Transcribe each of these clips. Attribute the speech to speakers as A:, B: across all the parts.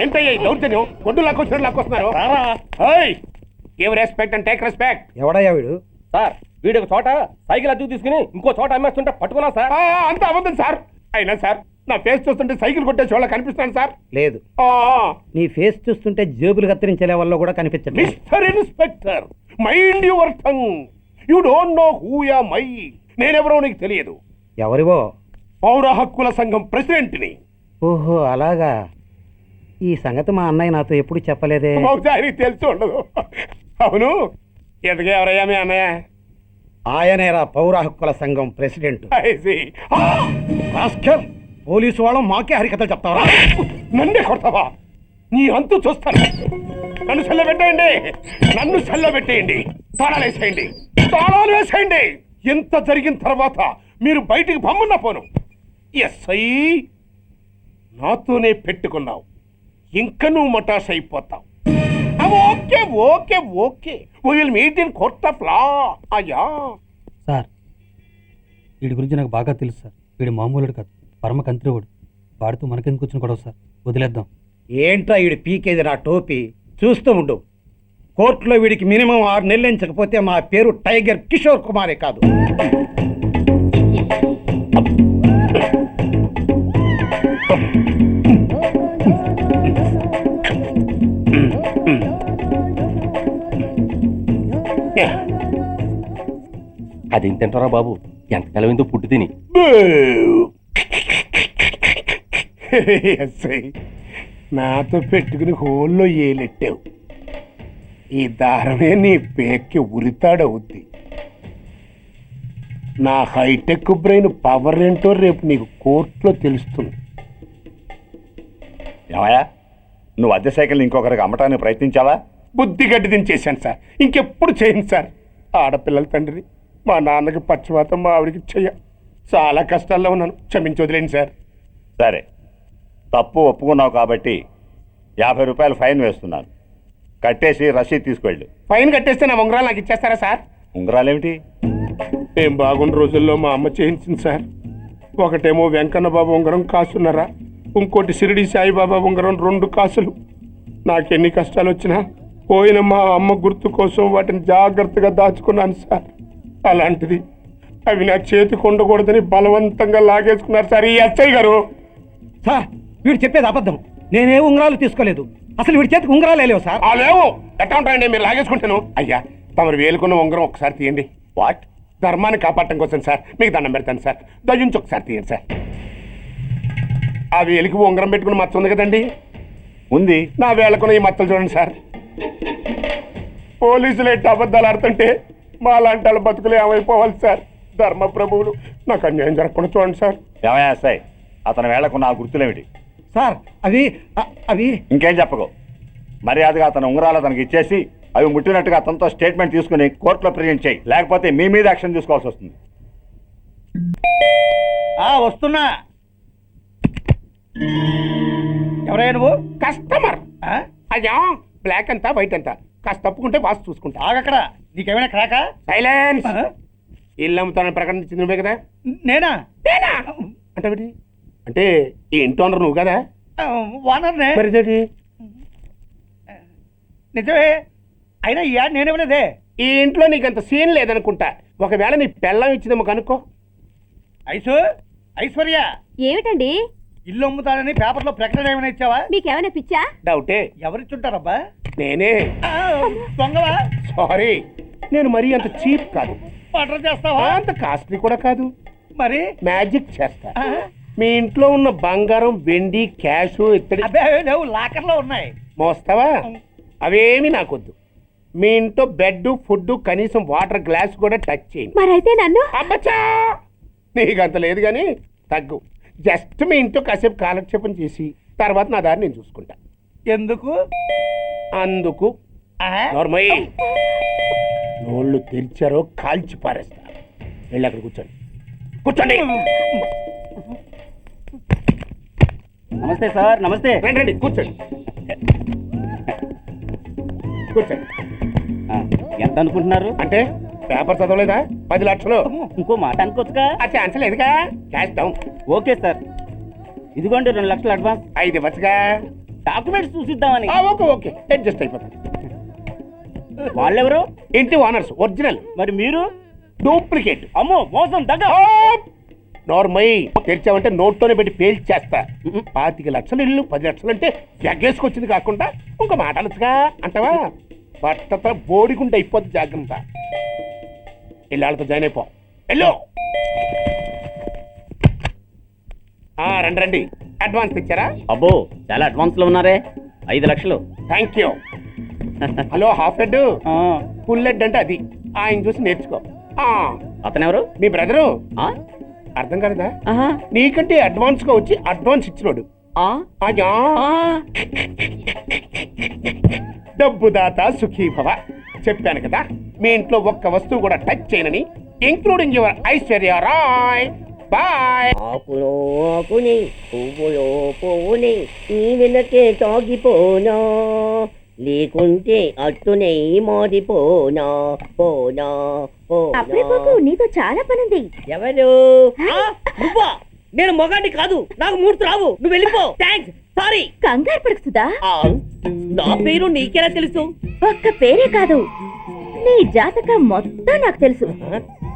A: ఏంటయ్యా ఈ దౌర్జన్యం? గొడ్డు లాక్కొచ్చిన లాక్కొస్తున్నారు. Give respect and take respect.
B: ఎవడయ్యా వీడు?
C: సార్ వీడు ఒక చోట సైకిల్ అద్దెకు తీసుకుని ఇంకో చోట అమ్మేస్తుంటే పట్టుకున్నా సార్.
A: అంత అబద్ధం సార్. అయినా సార్ నా ఫేస్ చూస్తుంటే సైకిల్ కొట్టే చోళ్ళ కనిపిస్తాను సార్.
B: లేదు, నీ ఫేస్ చూస్తుంటే జేబులు కత్తిరించే లెవెల్లో కూడా కనిపించండి.
A: Mister inspector, mind your tongue. You don't know who am I. నేనెవరో నీకు తెలియదు.
B: ఎవరివో?
A: పౌర హక్కుల సంఘం ప్రెసిడెంట్ని.
B: ఓహో అలాగా. ఈ సంగతి మా అన్నయ్య నాతో ఎప్పుడు చెప్పలేదే.
A: బహుశా ఆయనకి తెలిసి ఉండదు. అవును, ఎదుగా ఎవరయ్యా మీ అన్నయ్య?
B: ఆయనేరా పౌర హక్కుల సంఘం ప్రెసిడెంట్. పోలీసు వాళ్ళం మాకే హరికథలు చెప్తావా?
A: నన్నే కొడతావా? నీ అంతు చూస్తాను. నన్ను సెల్లబెట్టేయండి, నన్ను సెల్లబెట్టేయండి. తాళాలు వేసేయండి, తాళాలు వేసేయండి. ఎంత జరిగిన తర్వాత మీరు బయటికి పమ్మున్న పోను. ఎస్ఐ నాతోనే పెట్టుకున్నావు, ఇంకా నువ్వు మటాష్ అయిపోతావు. Okay okay okay, we will meet in court of law. అయ్యా
D: సార్, వీడి గురించి నాకు బాగా తెలుసు సార్. వీడు మామూలుడు కాదు, పరమ కంత్రివుడు. వాడితో మనకెందుకు వచ్చిన గొడవ సార్, వదిలేద్దాం.
B: ఏంట్రా వీడి పీకేది నా టోపీ? చూస్తూ ఉండు. కోర్టులో వీడికి మినిమం 6 నెలలు ఎంచకపోతే మా పేరు టైగర్ కిషోర్ కుమారే కాదు.
C: అదేం తింటారా బాబు, ఎంతకాలం ఏందో పుట్టి తిని.
A: నాతో పెట్టుకుని హోల్లో ఏలెట్టావు. ఈ దారమే నీ పేక్కి ఉరితాడవుద్ది. నా హైటెక్ బ్రెయిన్ పవర్ ఏంటో రేపు నీకు కోర్టులో తెలుస్తుంది.
E: ఏమయ్యా, నువ్వు అద్దె సైకిల్ ఇంకొకరికి అమ్మటానికి ప్రయత్నించావా?
A: బుద్ధి గడ్డి దించేశాను సార్, ఇంకెప్పుడు చేయను సార్. ఆడపిల్లల తండ్రిని, మా నాన్నకి పక్షవాతం, మా ఆవిడికి చెయ్య. చాలా కష్టాల్లో ఉన్నాను, క్షమించి వదిలేండి సార్.
E: సరే, తప్పు ఒప్పుకున్నావు కాబట్టి 50 రూపాయలు ఫైన్ వేస్తున్నాను. కట్టేసి రసీదు తీసుకెళ్ళు.
A: ఫైన్ కట్టేస్తే నా ఉంగరాలు నాకు ఇచ్చేస్తారా సార్?
E: ఉంగరాలేమిటి?
A: ఏం బాగున్న రోజుల్లో మా అమ్మ చేయించింది సార్. ఒకటేమో వెంకన్న బాబు ఉంగరం కాసున్నారా, ఇంకోటి షిరిడి సాయిబాబా ఉంగరం 2 కాసులు. నాకెన్ని కష్టాలు వచ్చినా పోయిన మా అమ్మ గుర్తు కోసం వాటిని జాగ్రత్తగా దాచుకున్నాను సార్. అలాంటిది అవి నా చేతికి ఉండకూడదని బలవంతంగా లాగేసుకున్నారు సార్ ఈ ఎస్ఐ గారు.
B: సార్, వీడు చెప్పేది అబద్ధం. నేనే ఉంగరాలు తీసుకోలేదు. అసలు వీడి చేతికి ఉంగరాలు లేవు సార్.
A: లేవు. ఎట్లా ఉంటాయండి మీరు లాగేసుకుంటాను? అయ్యా, తమరు వేలుకున్న ఉంగరం ఒకసారి తీయండి.
E: వాట్?
A: ధర్మాన్ని కాపాడటం కోసం సార్, మీకు దండం పెడతాను సార్. దయ్యుంచి ఒకసారి తీయండి సార్. ఆ వేలికి ఉంగరం పెట్టుకుని మచ్చ ఉంది కదండి,
E: ఉంది.
A: నా వేళకున్న ఈ మచ్చలు చూడండి సార్. పోలీసులు ఎట్టి అబద్ధాలు ఆడుతుంటే మా లాంటి వాళ్ళ బతుకులు ఏమైపోవాలి సార్? ధర్మ ప్రభువులు, నాకు అన్యాయం జరగకుండా చూడండి సార్.
E: ఏమయ్యా సాయి, అతని వేళకున్న ఆ గుర్తులేమిటి?
B: సార్, అవి
E: ఇంకేం చెప్పకు. మర్యాదగా అతని ఉంగరాలు అతనికి ఇచ్చేసి అవి ముట్టినట్టుగా అతనితో స్టేట్మెంట్ తీసుకుని కోర్టులో ప్రెజెంట్ చేయి. లేకపోతే మీ మీద యాక్షన్ తీసుకోవాల్సి వస్తుంది.
B: వస్తున్నా. ఎవరైనా నువ్వు?
A: కస్టమర్. అయ్యా, బ్లాక్ అంతా వైట్ అంతా కాస్త తప్పుకుంటే వాసు చూసుకుంటా.
B: ఆగక్కడ. నీకేమైనా క్రాకా?
A: సైలెన్స్. ఇల్లు అమ్ముతానని ప్రకటించింది నువ్వే కదా?
B: నేనా?
A: అంటే అంటే ఈ ఇంటి ఓనర్ నువ్వు కదా?
B: ఓనర్నే.
A: మరి
B: నిజమే. అయినా ఈ యాడ్ నేనేమలేదే.
A: ఈ ఇంట్లో నీకు అంత సీన్ లేదనుకుంటా. ఒకవేళ నీ పెళ్ళం ఇచ్చిందేమో కనుక్కో.
B: ఐశ్వర్య,
F: ఏమిటండి?
B: ఇల్లు అమ్ముతానని పేపర్లో ప్రకటన ఏమైనా ఇచ్చావా?
F: మీకేమైనా పిచ్చా?
A: డౌటే.
B: ఎవరిచ్చుంటారబ్బా?
A: నేనే.
B: దొంగవా?
A: సారీ, నేను మరీ అంత చీప్ కాదు.
B: మర్డర్ చేస్తావా?
A: అంత కాస్ట్లీ కూడా కాదు.
B: మరి
A: మ్యాజిక్ చేస్తా. మీ ఇంట్లో ఉన్న బంగారం, వెండి, క్యాష్, ఇత్తడి
B: లేవు, లాకర్లో ఉన్నాయి.
A: మోస్తావా? అవేమి నాకొద్దు. మీ ఇంట్లో బెడ్, ఫుడ్, కనీసం వాటర్ గ్లాస్ కూడా టచ్ చేయండి.
F: మరైతే నన్ను
A: అబ్బచ్చా, నీకు అంత లేదు కానీ తగ్గు. జస్ట్ మీ ఇంట్లో కాసేపు కాలక్షేపం చేసి తర్వాత నా దారి నేను చూసుకుంటా.
B: ఎందుకు?
A: అందుకు. నోర్మయ్య, నోళ్ళు తెరిచారో కాల్చి పారేస్తా. వెళ్ళి అక్కడ కూర్చోండి. కూర్చోండి.
B: నమస్తే సార్. నమస్తే.
A: రండి రండి, కూర్చోండి. కూర్చోండి.
B: ఎంత అనుకుంటున్నారు?
A: అంటే పేపర్ చదవలేదా? 10 లక్షలు.
B: ఇంకో మాట అనుకోవచ్చుగా.
A: ఆ ఛాన్స్ లేదుగా. Cash down.
B: ఓకే సార్, ఇదిగోండి 2 లక్షలు అడ్వాన్స్.
A: 5 ఇవ్వచ్చుగా.
F: డాక్యుమెంట్స్ చూసిద్దామని.
A: ఓకే ఓకే అడ్జస్ట్ అయిపోతాను.
F: వాళ్ళెవరు?
A: ఇంటి ఓనర్స్ ఒరిజినల్,
F: మరి మీరు?
A: డూప్లికేట్.
F: అమ్మో మోసం దగ్గర.
A: నార్మల్ తెరిచావంటే నోట్తోనే పెట్టి పేల్చేస్తా. 25 లక్షలు ఇల్లు 10 లక్షలు అంటే జగ్గేసుకొచ్చింది కాకుండా ఇంకో మాటలుగా అంటావా? బట్టతో బోడిగుంటే అయిపోద్ది, జాగ్రత్త. ఇళ్ళతో జాయిన్ అయిపో. వెళ్ళు. రండి రండి. అడ్వాన్స్ ఇచ్చారా?
F: అబ్బో చాలా అడ్వాన్స్ లో ఉన్నారే. 5 లక్షలు.
A: Thank you. Hello half head, full head అంటే అది. ఆయన చూసి నేర్చుకో.
F: అతనెవరు?
A: మీ బ్రదరు.
F: ఆ?
A: అర్థం కాలేదా?
F: ఆహా.
A: నీకంటే అడ్వాన్స్ గా వచ్చి అడ్వాన్స్ ఇచ్చినోడు.
F: ఆ?
A: అయ్యా, డబ్బు దాత సుఖీభవ. చెప్పాను కదా, మీ ఇంట్లో ఒక్క వస్తువు కూడా టచ్ చేయనని, including your Aishwarya Rai. Bye.
G: ఆకులో ఆకుని పువ్వులో పువ్వుని నీ వెనకే తాగిపోనా, లేకుంటే అట్టునే మారిపోనా పోనా
H: అప్పుడే పోకు, నీతో చాలా పనుంది.
G: ఎవరు?
F: నువ్వా? నేను మొగాన్ని కాదు, నాకు మూర్తి రావు. నువ్వు వెళ్ళిపో. Thanks, sorry.
H: కంగారు పడుకుదా?
F: నా పేరు నీకెలా తెలుసు?
H: ఒక్క పేరే కాదు, నీ జాతకం మొత్తం నాకు తెలుసు.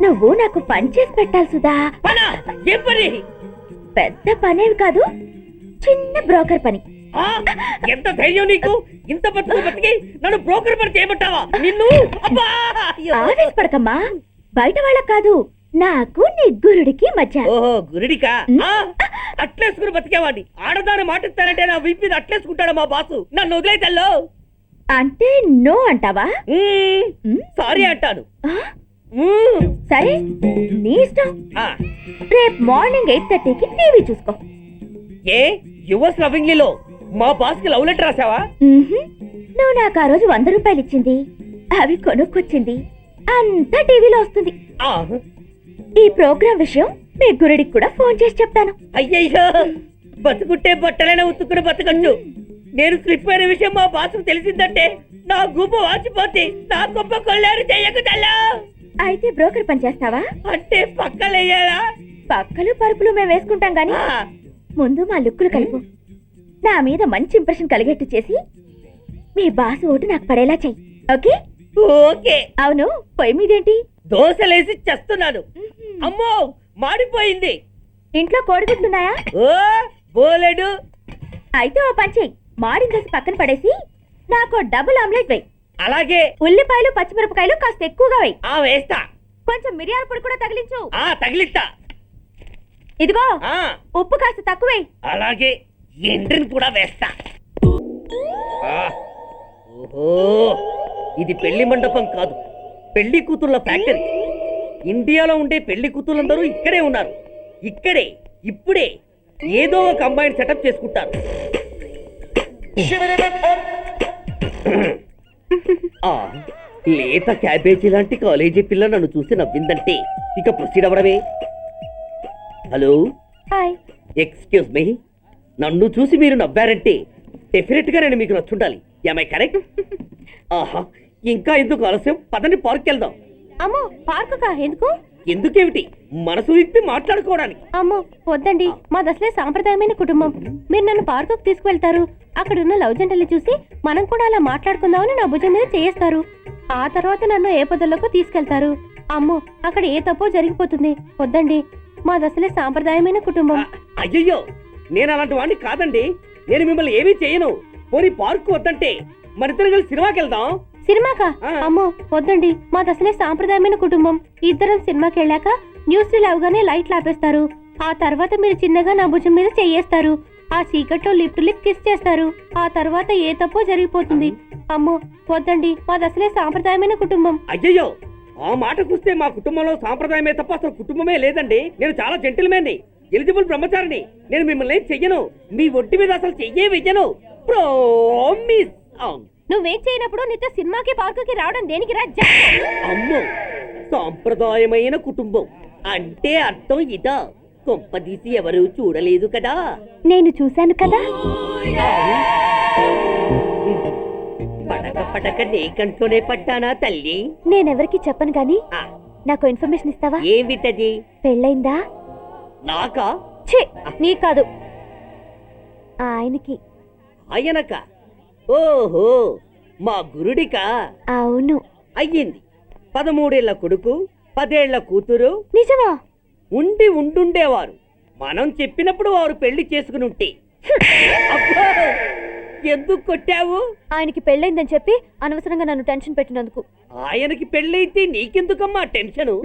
H: నువ్వు నాకు పని చేసి పెట్టాలి సుధా.
F: పనా? ఏం పని?
H: పెద్ద పనేవి కాదు, చిన్న బ్రోకర్ పని.
F: ఎంత ధైర్యం నీకు? ఇంత బతికి నన్ను బ్రోకర్ పని చేయబట్టావా? నిన్ను
H: ఆవేశపడకమ్మా, బయట వాళ్ళకు కాదు, నాకు నీ గురుడికి మధ్య.
F: ఓహో గురుడికా? అట్లేసుకుని బతికేవాడిని. ఆడదాని మాట ఇస్తానంటే నా వీపు మీద అట్లేసుకుంటాడు మా బాసు. నన్ను వదిలేతల్లో.
H: అంటే నో అంటావా?
F: సారీ అంటాను.
H: సరే నీ ఇష్టం. రేపు మార్నింగ్ 8:30కి టీవీ చూసుకో.
F: ఏ యువర్స్ లవింగ్లీలో మా బాస్ కి లవ్ లెటర్ రాసావా?
H: నువ్వు నాకు ఆ రోజు 100 రూపాయలు ఇచ్చింది, అవి కొనుక్కొచ్చింది అంతా టీవీలో వస్తుంది. ఈ ప్రోగ్రాం విషయం మీ గురుడికి కూడా ఫోన్ చేసి చెప్తాను.
F: అయ్యయ్యో, బతుకుంటే బట్టలైనా ఉత్తుకుని బతకచ్చు. నేను స్లిప్ అయిన విషయం మా బాసుకు తెలిసిందంటే నా గుబ్బ వాచిపోతే నా గొప్ప కొల్లారు చెయ్యకు తల్లా.
H: అయితే బ్రోకర్ పని చేస్తావా?
F: అంటే పక్కలేయాలా?
H: పక్కలు పరుపులు మేము వేసుకుంటాం గాని ముందు మా లుక్కులు కలుపు. నా మీద మంచి ఇంప్రెషన్ కలిగేట్టు చేసి మీ బాసు ఓటు నాకు పడేలా చెయ్యి. ఓకే?
F: ఓకే.
H: అవును, పొయ్యి మీదేంటి?
F: దోశలేసి చేస్తున్నాను. అమ్మో మాడిపోయింది.
H: ఇంట్లో కోడిగుడ్లున్నాయా?
F: ఓ బోలెడు.
H: అయితే ఓ పని చెయ్యి, మాడిన దోశ పక్కన పడేసి నాకు డబుల్ ఆమ్లెట్ వేయి.
F: అలాగే.
H: ఉల్లిపాయలు పచ్చిమిరపకాయలు కాస్త ఎక్కువగా వేయి.
F: వేస్తా.
H: కొంచెం మిరియాల పొడి కూడా తగిలించు.
F: తగిలిస్తా.
H: ఇదిగో ఉప్పు కాస్త తక్కువే.
F: అలాగే. ఎండ్రిని కూడా వేస్తా. ఓహో, ఇది పెళ్లి మండపం కాదు, పెళ్లి కూతుళ్ళ ఫ్యాక్టరీ. ఇండియాలో ఉండే పెళ్లి కూతుళ్ళందరూ ఇక్కడే ఉన్నారు. ఇక్కడే ఇప్పుడే ఏదో ఒక అమ్మాయిని సెటప్ చేసుకుంటారు. లేత క్యాబేజీ లాంటి కాలేజీ పిల్ల నన్ను చూసి నవ్విందంటే ఇక ప్రొసీడ్ అవ్వడమే. Hello,
H: hi.
F: Excuse me. నన్ను చూసి మీరు నవ్వారంటే డెఫినెట్ గా నేను మీకు నచ్చుండాలి. ఏమై కరెక్ట్? ఆహా, ఇంకా ఎందుకు ఆలస్యం? పదండి పార్క్ వెళ్దాం.
H: అమ్మో పార్కుకా? ఎందుకు?
F: ఎందుకేమిటి, మనసు విప్పి మాట్లాడుకోవడానికి.
H: అమ్మో వద్దండి, మాది అసలే సాంప్రదాయమైన కుటుంబం. మీరు నన్ను పార్కుకు తీసుకువెళ్తారు, అక్కడున్న లవ్ జంటలు చూసి మనం కూడా అలా మాట్లాడుకుందామని నా భుజం మీద చేస్తారు. ఆ తర్వాత నన్ను ఏ పొదల్లోకి తీసుకెళ్తారు. అమ్మో అక్కడ ఏ తప్పో జరిగిపోతుంది. వద్దండి, మాది అసలే సాంప్రదాయమైన కుటుంబం.
F: అయ్యయ్యో, నేను అలాంటి వాడిని కాదండి. నేను మిమ్మల్ని ఏమీ చేయను. పోనీ పార్కు వద్దంటే మరిద్దరం కలిసి సినిమాకి వెళ్దాం.
H: సినిమాకా? అమ్మో వద్దండి, మాది అసలే సాంప్రదాయమైన కుటుంబం. ఇద్దరం సినిమాకి వెళ్ళాక న్యూస్ అవగానే లైట్లు ఆపేస్తారు. ఆ తర్వాత మీరు చిన్నగా నా భుజం మీద చెయ్యేస్తారు. ఆ చీకట్లో లిప్ కిస్ చేస్తారు. ఆ తర్వాత ఏ తప్పో జరిగిపోతుంది. అమ్మో వద్దండి, మాది అసలే సాంప్రదాయమైన కుటుంబం.
F: అయ్యయ్యో, ఆ మాటకొస్తే మా కుటుంబంలో సాంప్రదాయమే తప్ప అసలు కుటుంబమే లేదండి. నేను చాలా జెంటిల్మెన్ని, ఎలిజిబుల్ బ్రహ్మచారిని. నేను మిమ్మల్ని చెయ్యను. మీ ఒంటి మీద అసలు చెయ్యే వెయ్యను. ప్రామిస్.
H: నువ్వేం చేయనప్పుడు నీతో సినిమాకి పార్కుకి రావడం దేనికి రా?
F: అమ్మో, సాంప్రదాయమైన కుటుంబం అంటే అర్థం ఇదా? కొంపదీసి ఎవరు చూడలేదు కదా?
H: నేను చూశాను కదా.
F: పడక పడక నీ కంట్లోనే పడ్డానా తల్లి?
H: నేనెవరికి చెప్పను గాని నాకు ఇన్ఫర్మేషన్ ఇస్తావా?
F: ఏమిటది?
H: పెళ్ళైందా?
F: నాకా?
H: ఛీ, నీ కాదు, ఆయనకి.
F: ఆయనక ఓహో మా గురుడికా
H: అవును.
F: అయ్యింది. 13 ఏళ్ల కొడుకు 10 ఏళ్ల కూతురు
H: నిజమా?
F: ఉంటుండేవారు. మనం చెప్పినప్పుడు వారు పెళ్లి చేసుకుని ఉంటే. అబ్బా! ఎందుకు కొట్టావు?
H: ఆయనకి పెళ్ళైందని చెప్పి అనవసరంగా నన్ను టెన్షన్ పెట్టినందుకు.
F: ఆయనకి పెళ్ళైతే నీకెందుకమ్మా టెన్షను?